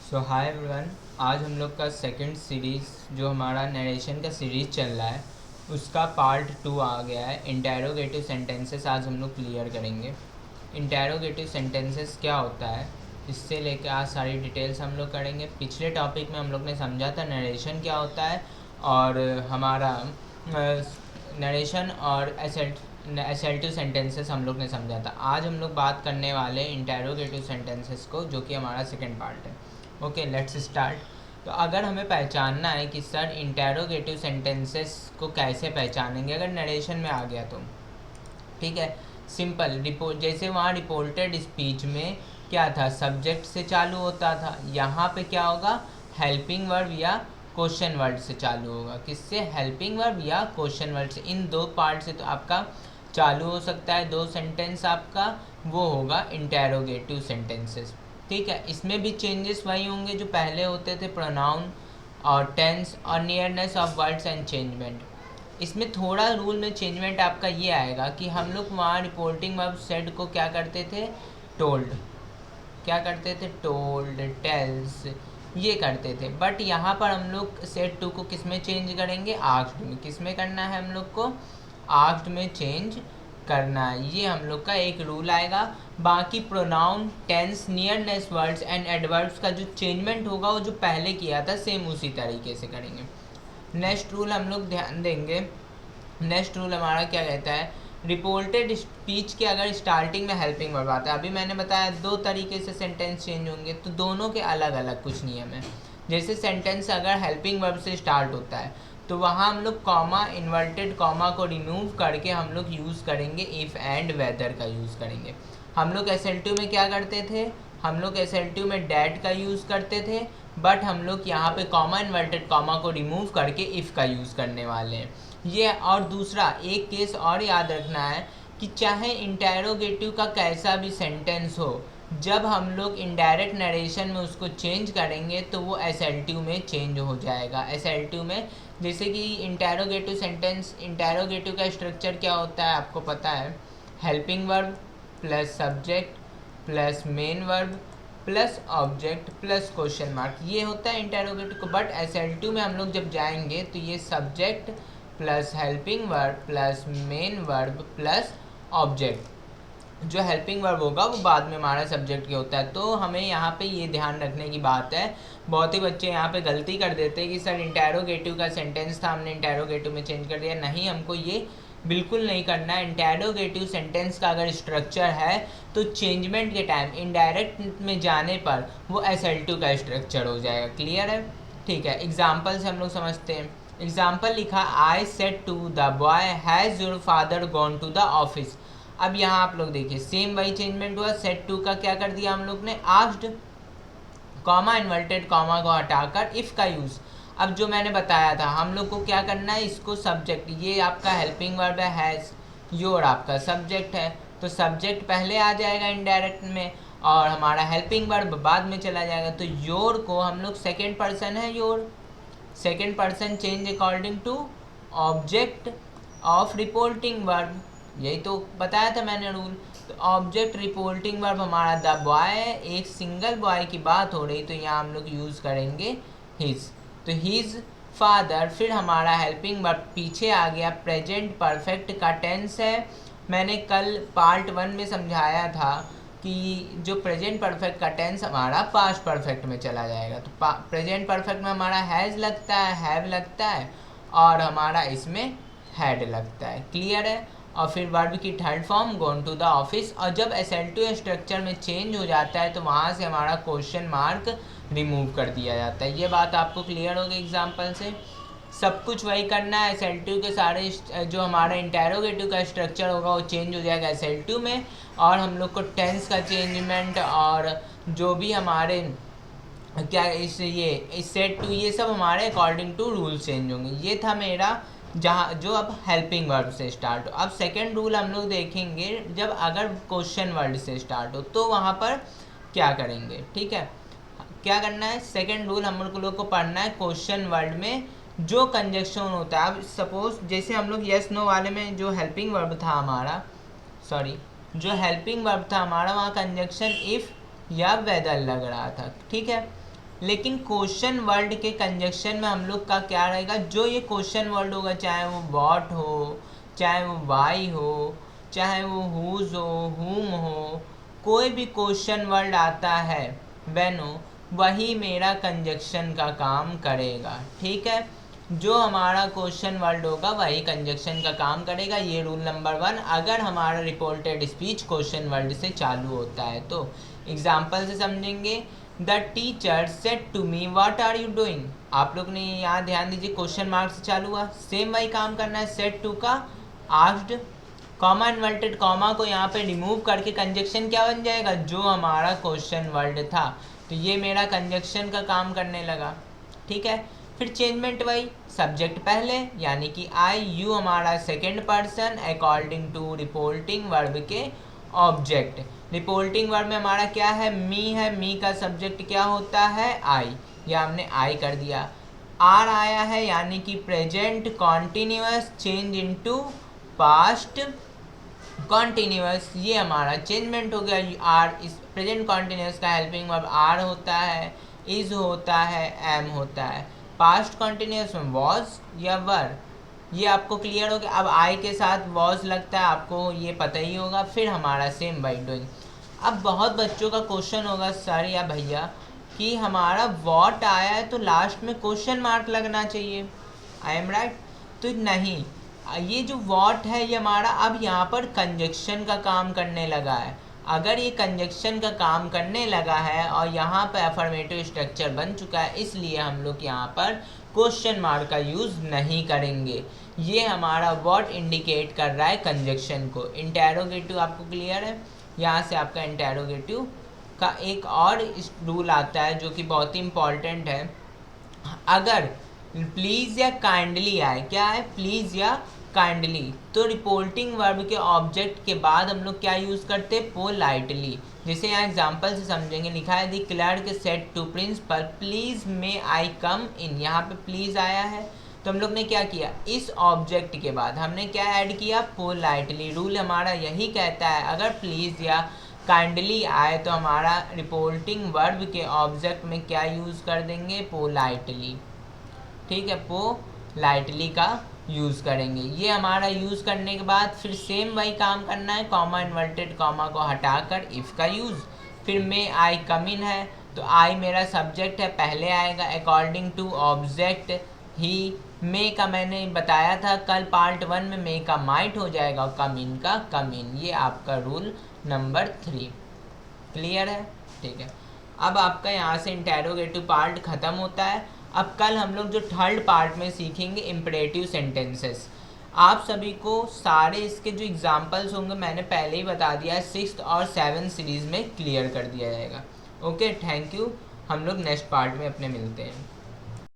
सो hi everyone. आज हम लोग का सेकंड सीरीज़ जो हमारा नरेशन का सीरीज़ चल रहा है उसका पार्ट 2 आ गया है। इंटेरोगेटिव सेंटेंसेस आज हम लोग क्लियर करेंगे। इंटेरोगेटिव सेंटेंसेस क्या होता है इससे लेकर आज सारी डिटेल्स हम लोग करेंगे। पिछले टॉपिक में हम लोग ने समझा था नरेशन क्या होता है और हमारा नरेशन और एसल्टिव सेंटेंसेस हम लोग ने समझा था। आज हम लोग बात करने वाले इंटेरोगेटिव सेंटेंसेस को, जो कि हमारा सेकंड पार्ट है। Okay, let's start. तो अगर हमें पहचानना है कि सर इंटेरोगेटिव सेंटेंसेस को कैसे पहचानेंगे अगर नरेशन में आ गया तो ठीक है, सिंपल। रिपोर्ट जैसे वहाँ रिपोर्टेड स्पीच में क्या था, सब्जेक्ट से चालू होता था, यहाँ पे क्या होगा, हेल्पिंग वर्ब या क्वेश्चन वर्ड से चालू होगा। किससे? हेल्पिंग वर्ब या क्वेश्चन वर्ड से। इन दो पार्ट से तो आपका चालू हो सकता है दो सेंटेंस आपका, वो होगा इंटेरोगेटिव सेंटेंसेस। ठीक है, इसमें भी चेंजेस वही होंगे जो पहले होते थे, प्रोनाउन और टेंस और nearness of words and changement. इसमें थोड़ा रूल में चेंजमेंट आपका ये आएगा कि हम लोग वहाँ रिपोर्टिंग वर्ब सेड को क्या करते थे, टोल्ड, क्या करते थे, टोल्ड, टेल्स, ये करते थे। बट यहाँ पर हम लोग सेड टू को किस में चेंज करेंगे, आस्क्ड में। किस में करना है हम लोग को, आस्क्ड में चेंज करना है। ये हम लोग का एक रूल आएगा। बाकी pronoun, tense, nearness words and adverbs का जो चेंजमेंट होगा वो जो पहले किया था सेम उसी तरीके से करेंगे। नेक्स्ट रूल हम लोग ध्यान देंगे। नेक्स्ट रूल हमारा क्या कहता है, रिपोर्टेड स्पीच के अगर स्टार्टिंग में हेल्पिंग वर्ब आता है, अभी मैंने बताया दो तरीके से सेंटेंस चेंज होंगे, तो दोनों के अलग अलग कुछ नियम है। जैसे सेंटेंस अगर हेल्पिंग वर्ब से स्टार्ट होता है तो वहाँ हम लोग कॉमा, इन्वर्टेड कॉमा को रिमूव करके हम लोग यूज़ करेंगे इफ़ एंड वेदर का यूज़ करेंगे। हम लोग SL2 में क्या करते थे, हम लोग SL2 में डैट का यूज़ करते थे, बट हम लोग यहाँ पे कॉमा, इन्वर्टेड कॉमा को रिमूव करके इफ़ का यूज़ करने वाले हैं ये। और दूसरा एक केस और याद रखना है कि चाहे इंटेरोगेटिव का कैसा भी सेंटेंस हो, जब हम लोग इनडायरेक्ट नरेशन में उसको चेंज करेंगे तो वो SL2 में चेंज हो जाएगा। SL2 में जैसे कि इंटेरोगेटिव सेंटेंस, इंटेरोगेटिव का स्ट्रक्चर क्या होता है आपको पता है, helping verb plus subject plus main verb plus object plus question mark, ये होता है इंटेरोगेटिव को। बट SL2 में हम लोग जब जाएंगे तो ये subject plus helping verb plus main verb plus object, जो हेल्पिंग वर्ब होगा वो बाद में हमारा सब्जेक्ट के होता है। तो हमें यहाँ पे ये ध्यान रखने की बात है। बहुत ही बच्चे यहाँ पे गलती कर देते हैं कि सर इंटेरोगेटिव का सेंटेंस था हमने इंटेरोगेटिव में चेंज कर दिया। नहीं, हमको ये बिल्कुल नहीं करना है। इंटेरोगेटिव सेंटेंस का अगर स्ट्रक्चर है तो चेंजमेंट के टाइम इनडायरेक्ट में जाने पर वो SL2 का स्ट्रक्चर हो जाएगा। क्लियर है? ठीक है, एग्जाम्पल से हम लोग समझते हैं। एग्जाम्पल लिखा, I said to the boy has your father gone to the office. अब यहाँ आप लोग देखिए सेम वही चेंजमेंट हुआ। सेट टू का क्या कर दिया हम लोग ने, आस्क्ड, कॉमा, इन्वर्टेड कॉमा को हटाकर इफ़ का यूज़। अब जो मैंने बताया था हम लोग को क्या करना है, इसको सब्जेक्ट, ये आपका हेल्पिंग वर्ब है हैज़, योर आपका सब्जेक्ट है, तो सब्जेक्ट पहले आ जाएगा इनडायरेक्ट में और हमारा हेल्पिंग वर्ब बाद में चला जाएगा। तो योर को हम लोग सेकेंड पर्सन है your, second person change according to object of reporting verb, यही तो बताया था मैंने रूल। तो ऑब्जेक्ट रिपोर्टिंग वर्ब हमारा द बॉय है, एक सिंगल बॉय की बात हो रही तो यहाँ हम लोग यूज़ करेंगे हिज, तो हिज फादर। फिर हमारा हेल्पिंग वर्ब पीछे आ गया, प्रेजेंट परफेक्ट का टेंस है। मैंने कल पार्ट 1 में समझाया था कि जो प्रेजेंट परफेक्ट का टेंस हमारा पास्ट परफेक्ट में चला जाएगा। तो प्रेजेंट परफेक्ट में हमारा हैज़ लगता है, हैव लगता है और हमारा इसमें हैड लगता है। क्लियर है? और फिर वर्ब की third form gone to the office. और जब SL2 स्ट्रक्चर में चेंज हो जाता है तो वहाँ से हमारा क्वेश्चन मार्क रिमूव कर दिया जाता है। ये बात आपको क्लियर होगी एग्जाम्पल से। सब कुछ वही करना है। SL2 के सारे जो हमारा इंटेरोगेटिव का स्ट्रक्चर होगा वो चेंज हो जाएगा SL2 में, और हम लोग को टेंस का चेंजमेंट और जो भी हमारे क्या इस सेट टू, ये सब हमारे अकॉर्डिंग टू रूल चेंज होंगे। ये था मेरा जहाँ जो अब हेल्पिंग वर्ब से स्टार्ट हो। अब सेकंड रूल हम लोग देखेंगे, जब अगर क्वेश्चन वर्ड से स्टार्ट हो तो वहाँ पर क्या करेंगे। ठीक है, क्या करना है, सेकंड रूल हम लोग को पढ़ना है। क्वेश्चन वर्ड में जो कंजक्शन होता है, अब सपोज जैसे हम लोग यस नो वाले में जो हेल्पिंग वर्ब था हमारा, सॉरी, जो हेल्पिंग वर्ब था हमारा वहाँ कंजक्शन इफ़ या वेदर लग रहा था। ठीक है, लेकिन क्वेश्चन वर्ड के कंजक्शन में हम लोग का क्या रहेगा, जो ये क्वेश्चन वर्ड होगा, चाहे वो वॉट हो, चाहे वो वाई हो, चाहे वो हुज हो, हुम हो, कोई भी क्वेश्चन वर्ड आता है व्हेन हो, वही मेरा कंजक्शन का काम करेगा। ठीक है, जो हमारा क्वेश्चन वर्ड होगा वही कंजक्शन का काम करेगा। ये रूल नंबर 1, अगर हमारा रिपोर्टेड स्पीच क्वेश्चन वर्ड से चालू होता है तो। एग्जाम्पल से समझेंगे। The teacher said to me what are you doing. आप लोग ने यहाँ ध्यान दीजिए, क्वेश्चन मार्क से चालू हुआ, सेम वही काम करना है। सेड टू का आस्क्ड, कॉमा इन्वर्टेड कॉमा को यहाँ पे रिमूव करके कंजक्शन क्या बन जाएगा, जो हमारा क्वेश्चन वर्ड था, तो ये मेरा कंजक्शन का काम करने लगा। ठीक है, फिर चेंजमेंट वही, सब्जेक्ट पहले यानी कि आई, यू हमारा second person according to reporting verb के ऑब्जेक्ट। रिपोर्टिंग वर्ब में हमारा क्या है, मी है, मी का सब्जेक्ट क्या होता है, आई, या हमने आई कर दिया। आर आया है यानी कि present continuous change into past continuous, ये हमारा चेंजमेंट हो गया। आर, इस प्रेजेंट कॉन्टिन्यूअस का हेल्पिंग वर्ब आर होता है, इज होता है, एम होता है। पास्ट कॉन्टिन्यूअस में वॉज या वर, ये आपको क्लियर हो गया। अब आई के साथ वॉज लगता है, आपको ये पता ही होगा। फिर हमारा सेम बाई डूइंग। अब बहुत बच्चों का क्वेश्चन होगा सर या भैया कि हमारा वॉट आया है तो लास्ट में क्वेश्चन मार्क लगना चाहिए, आई एम राइट? तो नहीं, ये जो वॉट है ये हमारा अब यहाँ पर कंजक्शन का काम करने लगा है। अगर ये कंजक्शन का काम करने लगा है और यहाँ पर अफर्मेटिव स्ट्रक्चर बन चुका है, इसलिए हम लोग यहाँ पर क्वेश्चन मार्क का यूज़ नहीं करेंगे। ये हमारा वॉट इंडिकेट कर रहा है कंजक्शन को। इंटेरोगेटिव आपको क्लियर है? यहाँ से आपका इंटेरोगेटिव का एक और रूल आता है जो कि बहुत ही इम्पॉर्टेंट है। अगर प्लीज़ या काइंडली आए, क्या है, प्लीज़ या काइंडली, तो रिपोर्टिंग वर्ब के ऑब्जेक्ट के बाद हम लोग क्या यूज़ करते हैं, पोलाइटली। जैसे यहाँ एग्जांपल से समझेंगे, लिखा है the clerk said to principal please may I come in. यहाँ पे प्लीज़ आया है तो हम लोग ने क्या किया, इस ऑब्जेक्ट के बाद हमने क्या ऐड किया, पोलाइटली। रूल हमारा यही कहता है, अगर प्लीज़ या काइंडली आए तो हमारा रिपोर्टिंग वर्ब के ऑब्जेक्ट में क्या यूज़ कर देंगे, पोलाइटली। ठीक है, पोलाइटली का यूज़ करेंगे। ये हमारा यूज़ करने के बाद फिर सेम वही काम करना है, कॉमा इन्वर्टेड कॉमा को हटाकर इफ़ का यूज़। फिर मे आई कम इन है तो आई मेरा सब्जेक्ट है, पहले आएगा अकॉर्डिंग टू ऑब्जेक्ट ही। मे का मैंने बताया था कल पार्ट 1 में, मे का माइट हो जाएगा और कम इन का कम इन। ये आपका रूल नंबर 3 क्लियर है? ठीक है, अब आपका यहाँ से इंटेरोगेटिव पार्ट ख़त्म होता है। अब कल हम लोग जो थर्ड पार्ट में सीखेंगे इम्परेटिव सेंटेंसेस। आप सभी को सारे इसके जो एग्जाम्पल्स होंगे मैंने पहले ही बता दिया है, 6th और 7th सीरीज़ में क्लियर कर दिया जाएगा। Okay, thank you. हम लोग नेक्स्ट पार्ट में अपने मिलते हैं।